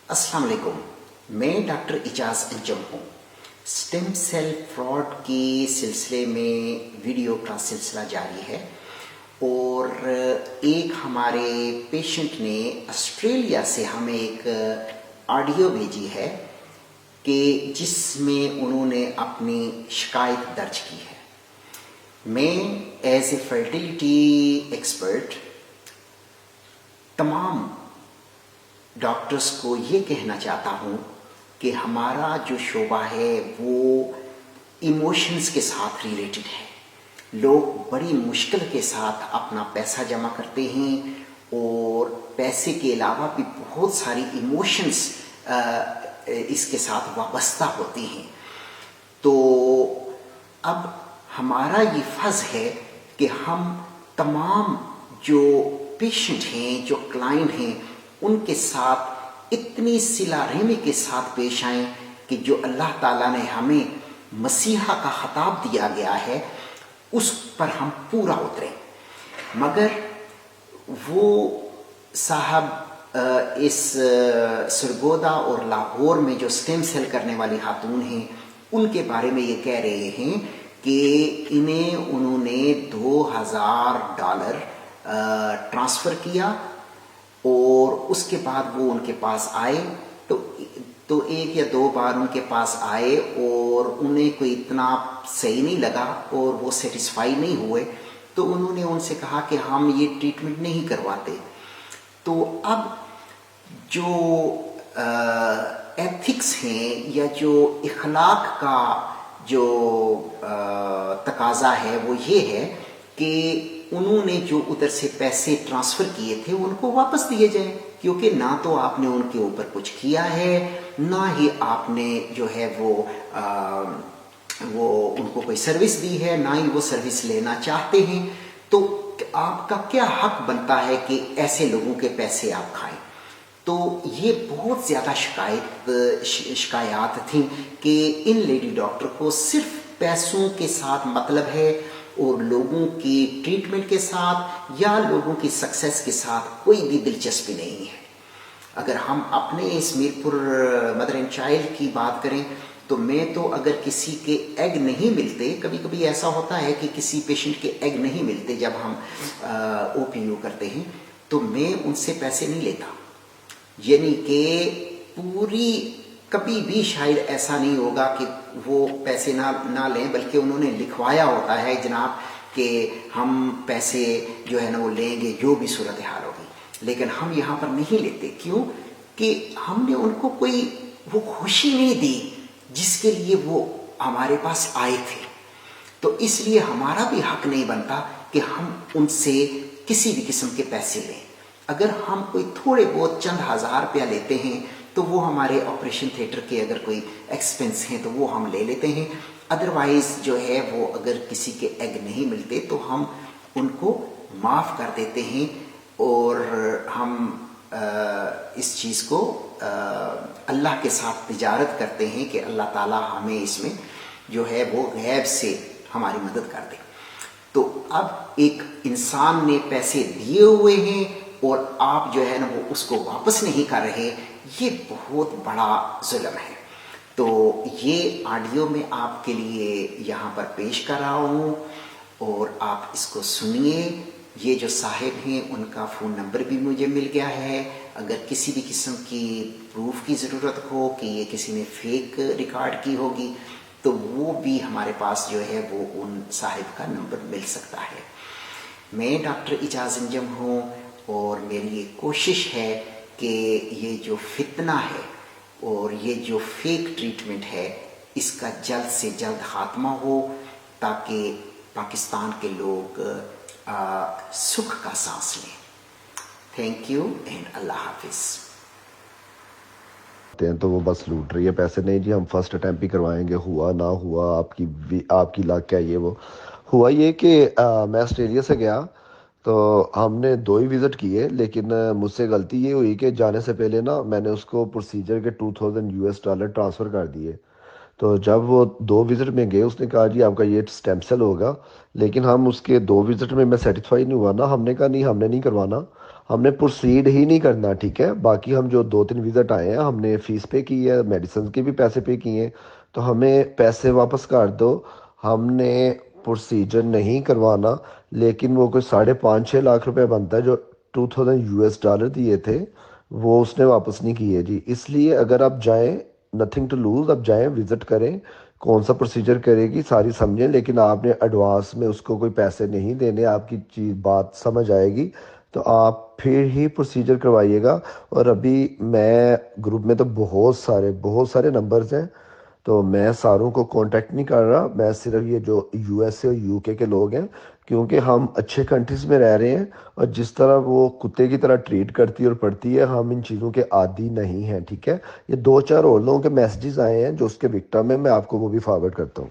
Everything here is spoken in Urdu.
السلام علیکم، میں ڈاکٹر اعجاز انجم ہوں۔ اسٹیم سیل فراڈ کے سلسلے میں ویڈیو کا سلسلہ جاری ہے، اور ایک ہمارے پیشنٹ نے آسٹریلیا سے ہمیں ایک آڈیو بھیجی ہے کہ جس میں انہوں نے اپنی شکایت درج کی ہے۔ میں ایز اے فرٹیلیٹی ایکسپرٹ تمام ڈاکٹرز کو یہ کہنا چاہتا ہوں کہ ہمارا جو شعبہ ہے وہ ایموشنز کے ساتھ ریلیٹڈ ہے۔ لوگ بڑی مشکل کے ساتھ اپنا پیسہ جمع کرتے ہیں، اور پیسے کے علاوہ بھی بہت ساری ایموشنز اس کے ساتھ وابستہ ہوتی ہیں۔ تو اب ہمارا یہ فرض ہے کہ ہم تمام جو پیشنٹ ہیں، جو کلائنٹ ہیں، ان کے ساتھ اتنی صلہ رحمی کے ساتھ پیش آئیں کہ جو اللہ تعالیٰ نے ہمیں مسیحا کا خطاب دیا گیا ہے اس پر ہم پورا اتریں۔ مگر وہ صاحب اس سرگودا اور لاہور میں جو اسٹیم سیل کرنے والی خاتون ہیں، ان کے بارے میں یہ کہہ رہے ہیں کہ انہوں نے $2000 ٹرانسفر کیا، اور اس کے بعد وہ ان کے پاس آئے تو ایک یا دو بار ان کے پاس آئے اور انہیں کوئی اتنا صحیح نہیں لگا اور وہ سیٹسفائی نہیں ہوئے، تو انہوں نے ان سے کہا کہ ہم یہ ٹریٹمنٹ نہیں کرواتے۔ تو اب جو ایتھکس ہیں یا جو اخلاق کا جو تقاضا ہے وہ یہ ہے کہ انہوں نے جو ادھر سے پیسے ٹرانسفر کیے تھے ان کو واپس دیے جائیں، کیونکہ نہ تو آپ نے ان کے اوپر کچھ کیا ہے، نہ ہی آپ نے جو ہے وہ ان کو کوئی سروس دی ہے، نہ ہی وہ سروس لینا چاہتے ہیں۔ تو آپ کا کیا حق بنتا ہے کہ ایسے لوگوں کے پیسے آپ کھائیں؟ تو یہ بہت زیادہ شکایات تھیں کہ ان لیڈی ڈاکٹر کو صرف پیسوں کے ساتھ مطلب ہے، اور لوگوں کی ٹریٹمنٹ کے ساتھ یا لوگوں کی سکسیس کے ساتھ کوئی بھی دلچسپی نہیں ہے۔ اگر ہم اپنے اس میرپور مدر اینڈ چائلڈ کی بات کریں تو میں تو اگر کسی کے ایگ نہیں ملتے، کبھی کبھی ایسا ہوتا ہے کہ کسی پیشنٹ کے ایگ نہیں ملتے جب ہم او پی یو کرتے ہیں، تو میں ان سے پیسے نہیں لیتا۔ یعنی کہ پوری کبھی بھی شاید ایسا نہیں ہوگا کہ وہ پیسے نہ لیں، بلکہ انہوں نے لکھوایا ہوتا ہے جناب کہ ہم پیسے جو ہے نا وہ لیں گے جو بھی صورتحال ہوگی، لیکن ہم یہاں پر نہیں لیتے۔ کیوں؟ کہ ہم نے ان کو کوئی وہ خوشی نہیں دی جس کے لیے وہ ہمارے پاس آئے تھے، تو اس لیے ہمارا بھی حق نہیں بنتا کہ ہم ان سے کسی بھی قسم کے پیسے لیں۔ اگر ہم کوئی تھوڑے بہت چند ہزار روپیہ لیتے ہیں تو وہ ہمارے آپریشن تھیٹر کے اگر کوئی ایکسپنس ہیں تو وہ ہم لے لیتے ہیں، ادروائز جو ہے وہ اگر کسی کے ایگ نہیں ملتے تو ہم ان کو معاف کر دیتے ہیں، اور ہم اس چیز کو اللہ کے ساتھ تجارت کرتے ہیں کہ اللہ تعالیٰ ہمیں اس میں جو ہے وہ غیب سے ہماری مدد کر دے۔ تو اب ایک انسان نے پیسے دیے ہوئے ہیں اور آپ جو ہے نا وہ اس کو واپس نہیں کر رہے، یہ بہت بڑا ظلم ہے۔ تو یہ آڈیو میں آپ کے لیے یہاں پر پیش کر رہا ہوں، اور آپ اس کو سنیے۔ یہ جو صاحب ہیں ان کا فون نمبر بھی مجھے مل گیا ہے، اگر کسی بھی قسم کی پروف کی ضرورت ہو کہ یہ کسی نے فیک ریکارڈ کی ہوگی تو وہ بھی ہمارے پاس جو ہے وہ ان صاحب کا نمبر مل سکتا ہے۔ میں ڈاکٹر اعجاز انجم ہوں، اور میری یہ کوشش ہے کہ یہ جو فتنہ ہے اور یہ جو فیک ٹریٹمنٹ ہے اس کا جلد سے جلد خاتمہ ہو، تاکہ پاکستان کے لوگ سکھ کا سانس لیں۔ تھینک یو اینڈ اللہ حافظ۔ تو وہ بس لوٹ رہی ہے پیسے۔ نہیں جی، ہم فرسٹ اٹیمپٹ ہی کروائیں گے، ہوا نہ ہوا آپ کی لاک کیا۔ یہ وہ ہوا یہ کہ میں آسٹریلیا سے گیا تو ہم نے 2 ہی وزٹ کیے، لیکن مجھ سے غلطی یہ ہوئی کہ جانے سے پہلے نا میں نے اس کو پروسیجر کے $2000 ٹرانسفر کر دیے۔ تو جب وہ 2 وزٹ میں گئے اس نے کہا جی آپ کا یہ اسٹیم سیل ہوگا، لیکن ہم اس کے 2 وزٹ میں سیٹسفائی نہیں ہوا نا، ہم نے کہا نہیں ہم نے نہیں کروانا، ہم نے پروسیڈ ہی نہیں کرنا، ٹھیک ہے؟ باقی ہم جو 2-3 وزٹ آئے ہیں، ہم نے فیس پے کی ہے، میڈیسن کے بھی پیسے پے کیے ہیں، تو ہمیں پیسے واپس کر دو۔ ہم نے پروسیجر نہیں کروانا، لیکن وہ کوئی 5.5-6 لاکھ روپے بنتا ہے جو $2000 دیے تھے، وہ اس نے واپس نہیں کیے جی۔ اس لیے اگر آپ جائیں، نتھنگ ٹو لوز، آپ جائیں وزٹ کریں، کون سا پروسیجر کرے گی ساری سمجھیں، لیکن آپ نے ایڈوانس میں اس کو کوئی پیسے نہیں دینے، آپ کی چیز بات سمجھ آئے گی تو آپ پھر ہی پروسیجر کروائیے گا۔ اور ابھی میں گروپ میں تو بہت سارے نمبرز ہیں، تو میں ساروں کو کانٹیکٹ نہیں کر رہا، میں صرف یہ جو یو ایس اے اور یو کے لوگ ہیں، کیونکہ ہم اچھے کنٹریز میں رہ رہے ہیں، اور جس طرح وہ کتے کی طرح ٹریٹ کرتی ہے اور پڑتی ہے، ہم ان چیزوں کے عادی نہیں ہیں، ٹھیک ہے؟ یہ 2-4 اور لوگوں کے میسیجز آئے ہیں جو اس کے وکٹم ہیں، میں آپ کو وہ بھی فارورڈ کرتا ہوں۔